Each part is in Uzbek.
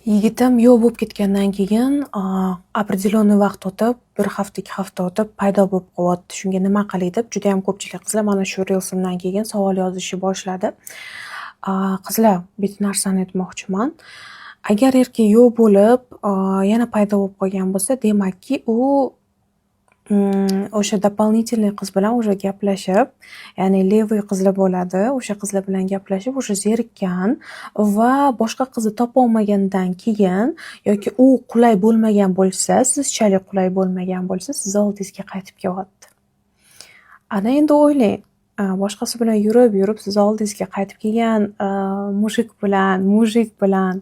Yigitim yo'q bo'lib ketgandan keyin определенный vaqt o'tib, bir hafta, 2 hafta o'tib paydo bo'lib qolyapti. Shunga nima qilay deb judayam ko'pchilik qizlar mana shu reelsimdan keyin savol yozishni boshladi. Qizlar, bitta narsani aytmoqchiman. Agar erkak yo'q bo'lib, yana paydo bo'lib qolgan bo'lsa, demakki u o'sha дополнительный qiz bilan уже gaplashib, ya'ni levый qizlar bo'ladi, o'sha qizlar bilan gaplashib, o'sha zerikkan va boshqa qizni topolmagandan keyin yoki u qulay bo'lmagan bo'lsa, sizchalik qulay bo'lmagan bo'lsa, sizni oldingizga qaytib kelyapti. Ana endi o'ylang, boshqasi bilan yurib sizni oldingizga qaytib kelgan mujik bilan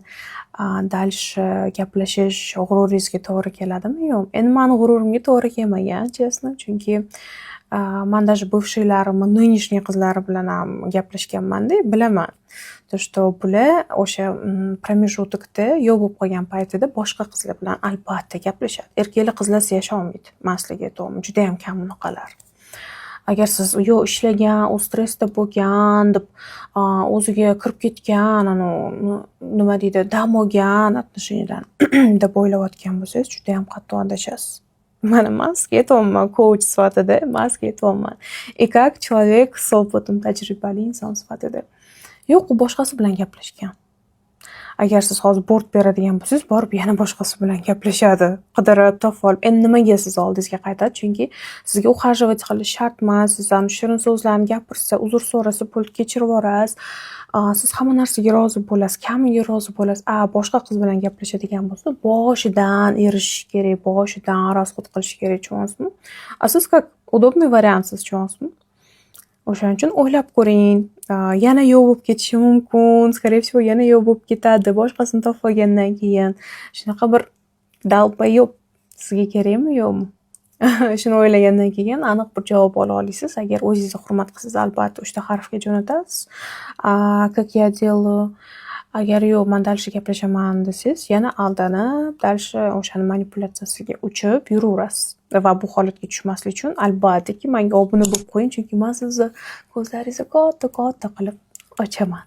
dальше gaplashish g'ururingizga to'g'ri keladimi? Yo'q. Endi mani g'ururimga to'g'ri kelmagan, честно, chunki man даже бывшийлаrimni нынешний qizlari bilan ham gaplashganman-da, bilaman. То, что bular o'sha промежутокda yo'q bo'lib qolgan paytida boshqa qizlar bilan albatta gaplashadi. Erkaklar qizlarsiz yasholmaydi. Men sizlarga aytaman, juda ham kam bunaqalar. Agar siz yo ishlagan, u stressda bo'lgan deb o'ziga kirib ketgan, nima deydi, dam olgan отношениyadan deb o'ylayotgan bo'lsangiz, juda ham qattiq adashasiz. Mana men sizga aytyapman, coach sifatida, men sizga aytyapman. И как человек с опытом, tajribali inson sifatida. Yo'q, u boshqasi bilan gaplashgan. Agar siz hozir bort beradigan bo'lsangiz, borib yana boshqasi bilan gaplashadi. Qidirib, topib olib, endi nimaga siz oldingizga qaytadi? Chunki sizga u xarajat qilish shart emas. Sizdan shirin so'zlarni gapirsa, uzr so'rasa, pul kechirib yuborasiz. Siz hamma narsaga rozi bo'lasiz, kamiga rozi bo'lasiz. Boshqa qiz bilan gaplashadigan bo'lsa, boshidan erishish kerak, boshidan расход qilish kerak, tushunasizmi? Siz как удобный вариантsiz, tushunasizmi? O'shaning uchun o'ylab ko'ring. Yana yo'q bo'lib ketishi mumkin, скорее всего yana yo'q bo'lib ketadi, boshqasini topib olgandan keyin. Shunaqa bir dalbayo'q sizga kerakmi, yo'qmi? Shuni o'ylagandan keyin aniq bir javob ola olasiz. Agar o'zingizni hurmat qilsangiz, albatta 3 ta harfga jo'natasiz. Как я делаю. Agar yo'q, men dальше gaplashaman desangiz, yana aldanib, dальше o'shani manipulyatsiyasiga uchib yuraverasiz. Va bu holatga tushmaslik uchun albattaki menga obuna bo'lib qo'ying, chunki men sizni ko'zlaringizni katta qilib ochaman.